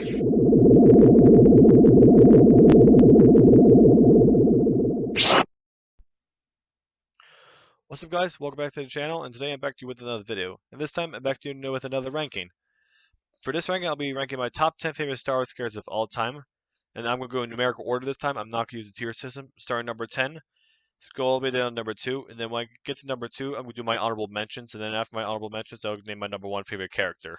What's up guys, welcome back to the channel, and today I'm back to you with another video. And this time I'm back to you with another ranking. For this ranking I'll be ranking my top 10 favorite Star Wars characters of all time. And I'm going to go in numerical order this time. I'm not going to use the tier system. Starting number 10, go all the way down to number 2, and then when I get to number 2 I'm going to do my honorable mentions, and then after my honorable mentions I'll name my number 1 favorite character.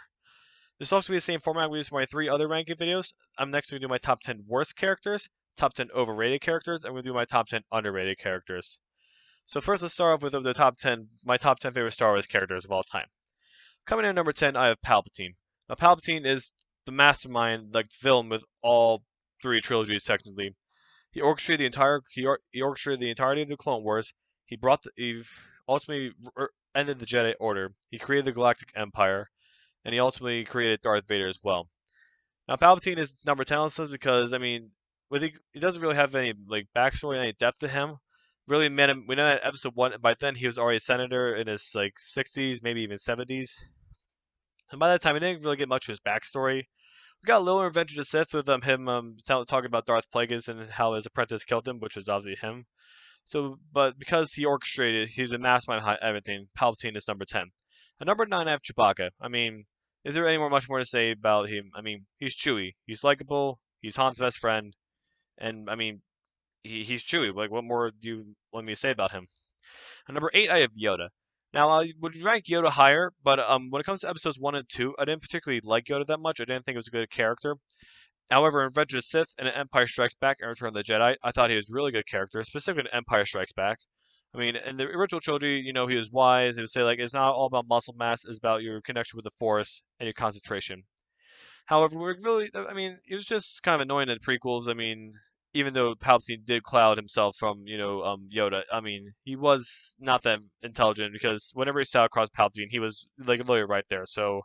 This will also be the same format I'm going to use for my 3 other ranking videos. I'm next going to do my top 10 worst characters, top 10 overrated characters, and I'm going to do my top 10 underrated characters. So first, let's start off with the top 10, my top 10 favorite Star Wars characters of all time. Coming in at number 10, I have Palpatine. Now, Palpatine is the mastermind, like villain with all 3 trilogies technically. He orchestrated the entirety of the Clone Wars. He ultimately ended the Jedi Order. He created the Galactic Empire, and he ultimately created Darth Vader as well. Now, Palpatine is number 10 on this list because he doesn't really have any backstory, any depth to him. Really met him. We know that episode 1, and by then he was already a senator in his 60s, maybe even 70s. And by that time, we didn't really get much of his backstory. We got a little Revenge of the Sith with him talking about Darth Plagueis and how his apprentice killed him, which was obviously him. But because he orchestrated, he's a mastermind behind everything. Palpatine is number 10. At number 9, I have Chewbacca. I mean, is there much more to say about him? I mean, he's Chewie. He's likable. He's Han's best friend, and I mean, he's Chewie. Like, what more do you want me to say about him? At number 8, I have Yoda. Now, I would rank Yoda higher, but when it comes to episodes 1 and 2, I didn't particularly like Yoda that much. I didn't think it was a good character. However, in Revenge of the Sith and Empire Strikes Back and Return of the Jedi, I thought he was a really good character, specifically in Empire Strikes Back. I mean, in the original trilogy, he was wise. He would say, it's not all about muscle mass, it's about your connection with the Force and your concentration. However, it was just kind of annoying in the prequels. I mean, even though Palpatine did cloud himself from, Yoda, I mean, he was not that intelligent because whenever he sat across Palpatine, he was literally right there. So,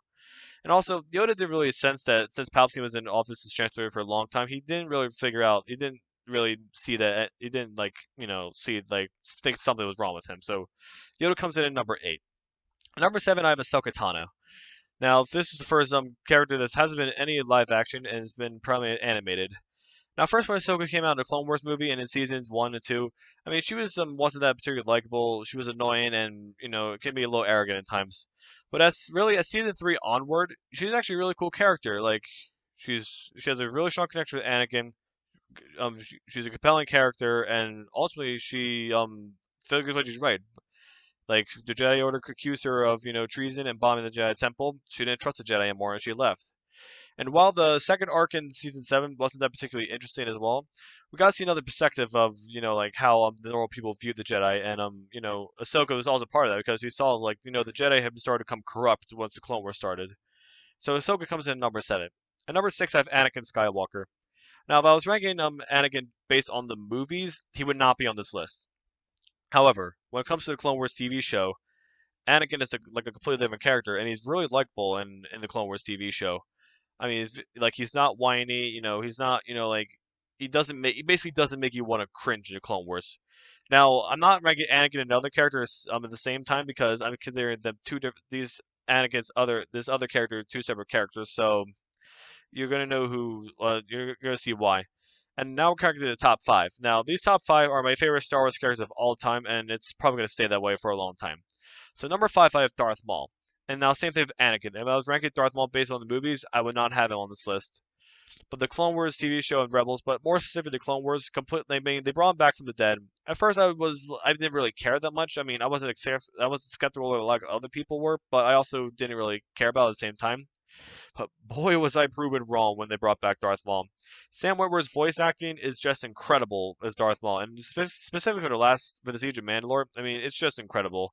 and also Yoda didn't really sense that since Palpatine was in office as Chancellor for a long time, he didn't really see that, he didn't think something was wrong with him. So, Yoda comes in at number 8. At number 7, I have Ahsoka Tano. Now, this is the first character that hasn't been in any live action and has been primarily animated. Now, first when Ahsoka came out in the Clone Wars movie and in seasons 1 and 2, I mean, she wasn't that particularly likable. She was annoying and, it can be a little arrogant at times. But as season 3 onward, she's actually a really cool character. Like, she has a really strong connection with Anakin. She's a compelling character, and ultimately she figures what she's right. Like, the Jedi Order accused her of, treason and bombing the Jedi Temple. She didn't trust the Jedi anymore, and she left. And while the second arc in season 7 wasn't that particularly interesting as well, we got to see another perspective of, how the normal people viewed the Jedi. And, Ahsoka was also part of that because we saw, the Jedi had started to become corrupt once the Clone Wars started. So Ahsoka comes in at number 7. At number 6, I have Anakin Skywalker. Now, if I was ranking Anakin based on the movies, he would not be on this list. However, when it comes to the Clone Wars TV show, Anakin is a completely different character, and he's really likable in the Clone Wars TV show. I mean, he's not whiny, he's not, he basically doesn't make you want to cringe in the Clone Wars. Now, I'm not ranking Anakin and other characters at the same time because I'm considering them this other character, 2 separate characters, so you're gonna know you're gonna see why. And now we're coming to the top 5. Now, these top 5 are my favorite Star Wars characters of all time, and it's probably going to stay that way for a long time. So, number 5, I have Darth Maul. And now, same thing with Anakin. If I was ranking Darth Maul based on the movies, I would not have him on this list. But the Clone Wars TV show and Rebels, but more specifically the Clone Wars, they brought him back from the dead. At first, I didn't really care that much. I mean, I wasn't skeptical like other people were, but I also didn't really care about it at the same time. But boy, was I proven wrong when they brought back Darth Maul. Sam Witwer's voice acting is just incredible as Darth Maul, and specifically for the Siege of Mandalore, I mean, it's just incredible.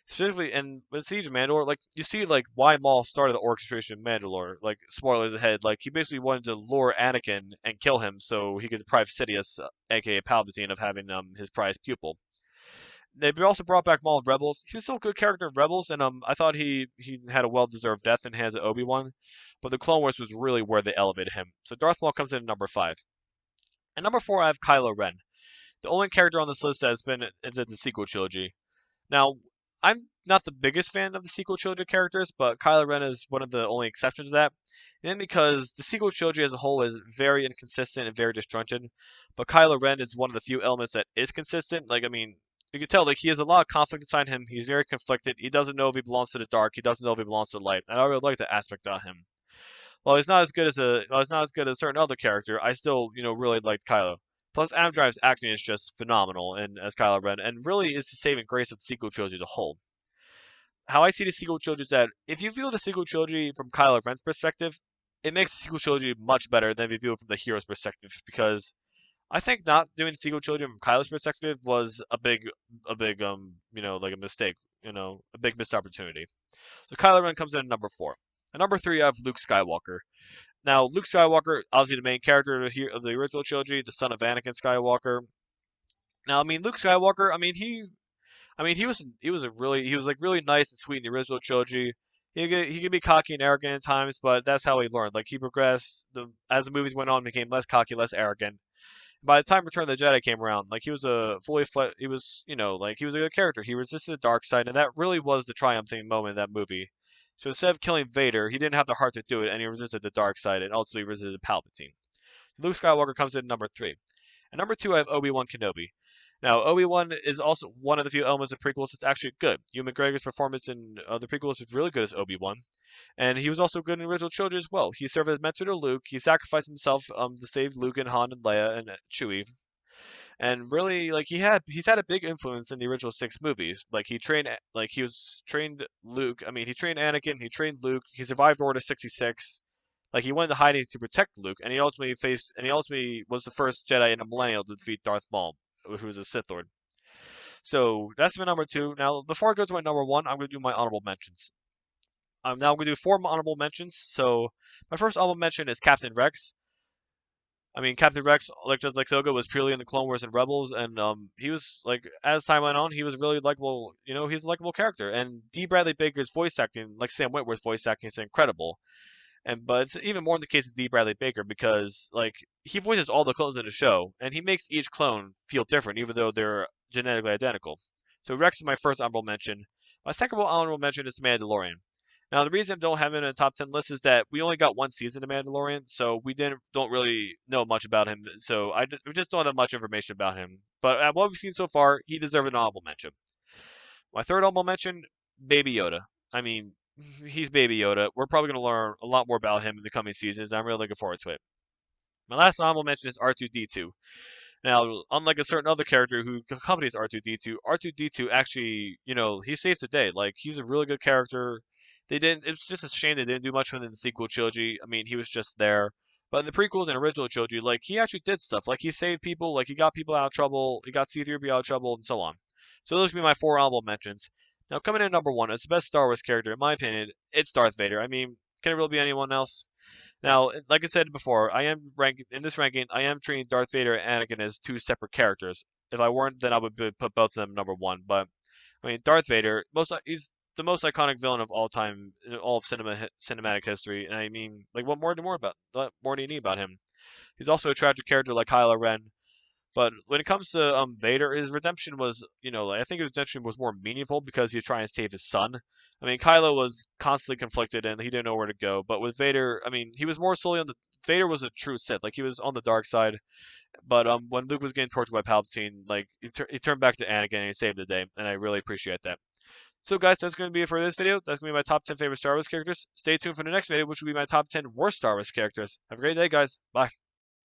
Specifically, in the Siege of Mandalore, you see, why Maul started the orchestration of Mandalore. Spoilers ahead, he basically wanted to lure Anakin and kill him so he could deprive Sidious, aka Palpatine, of having his prized pupil. They also brought back Maul in Rebels. He was still a good character in Rebels, and I thought he had a well-deserved death in hands of Obi-Wan. But the Clone Wars was really where they elevated him. So Darth Maul comes in at number 5. At number 4, I have Kylo Ren. The only character on this list that is in the sequel trilogy. Now, I'm not the biggest fan of the sequel trilogy characters, but Kylo Ren is one of the only exceptions to that. And because the sequel trilogy as a whole is very inconsistent and very disjointed, but Kylo Ren is one of the few elements that is consistent. Like, I mean, you can tell, like, he has a lot of conflict inside him. He's very conflicted. He doesn't know if he belongs to the dark. He doesn't know if he belongs to the light. And I really like that aspect of him. While he's not as good as a certain other character, I still, really liked Kylo. Plus, Adam Driver's acting is just phenomenal and as Kylo Ren, and really is the saving grace of the sequel trilogy as a whole. How I see the sequel trilogy is that if you view the sequel trilogy from Kylo Ren's perspective, it makes the sequel trilogy much better than if you view it from the hero's perspective. Because I think not doing the sequel trilogy from Kylo's perspective was like a mistake, a big missed opportunity. So Kylo Ren comes in at number 4. At number 3, I have Luke Skywalker. Now, Luke Skywalker, obviously the main character of the original trilogy, the son of Anakin Skywalker. Now, I mean, Luke Skywalker, he was like really nice and sweet in the original trilogy. He could be cocky and arrogant at times, but that's how he learned. Like he progressed as the movies went on, became less cocky, less arrogant. By the time Return of the Jedi came around, like he was he was a good character. He resisted the dark side, and that really was the triumphing moment in that movie. So instead of killing Vader, he didn't have the heart to do it, and he resisted the dark side, and ultimately resisted Palpatine. Luke Skywalker comes in at number 3. At number 2, I have Obi-Wan Kenobi. Now, Obi-Wan is also one of the few elements of prequels that's actually good. Ewan McGregor's performance in the prequels is really good as Obi-Wan, and he was also good in the original trilogy as well. He served as mentor to Luke. He sacrificed himself to save Luke and Han and Leia and Chewie, and really, like he's had a big influence in the original 6 movies. Like he trained Luke. I mean, he trained Anakin. He trained Luke. He survived Order 66. Like he went into hiding to protect Luke, and he ultimately was the first Jedi in a millennial to defeat Darth Maul, who was a Sith Lord. So that's my number 2. Now, before I go to my number 1, I'm going to do my honorable mentions. Now I'm going to do 4 honorable mentions. So my first honorable mention is Captain Rex. I mean, Captain Rex, like just like Ahsoka, was purely in the Clone Wars and Rebels, and he was like, as time went on, he was really likable. He's a likable character. And D. Bradley Baker's voice acting, like Sam Witwer's voice acting, is incredible. But it's even more in the case of D. Bradley Baker because like he voices all the clones in the show, and he makes each clone feel different, even though they're genetically identical. So Rex is my first honorable mention. My second honorable mention is The Mandalorian. Now the reason I don't have him in a top 10 list is that we only got one season of Mandalorian, so we don't really know much about him. So we just don't have much information about him. But at what we've seen so far, he deserves an honorable mention. My third honorable mention, Baby Yoda. I mean, he's Baby Yoda. We're probably going to learn a lot more about him in the coming seasons. I'm really looking forward to it. My last honorable mention is R2-D2. Now, unlike a certain other character who accompanies R2-D2, R2-D2 actually, he saves the day. Like, he's a really good character. It's just a shame they didn't do much with him in the sequel trilogy. I mean, he was just there. But in the prequels and original trilogy, like, he actually did stuff. Like, he saved people, like, he got people out of trouble, he got C-3PO out of trouble, and so on. So those would be my 4 honorable mentions. Now, coming in at number 1, it's the best Star Wars character, in my opinion, it's Darth Vader. I mean, can it really be anyone else? Now, like I said before, in this ranking, I am treating Darth Vader and Anakin as 2 separate characters. If I weren't, then I would put both of them number 1. But I mean, Darth Vader, he's the most iconic villain of all time in all of cinematic history. And I mean, like, what more do you need about him? He's also a tragic character like Kylo Ren. But when it comes to Vader, his redemption was, I think his redemption was more meaningful because he was trying to save his son. I mean, Kylo was constantly conflicted and he didn't know where to go. But with Vader, I mean, he was more solely Vader was a true Sith. Like, he was on the dark side. But when Luke was getting tortured by Palpatine, like, he turned back to Anakin and he saved the day. And I really appreciate that. So, guys, that's going to be it for this video. That's going to be my top 10 favorite Star Wars characters. Stay tuned for the next video, which will be my top 10 worst Star Wars characters. Have a great day, guys. Bye.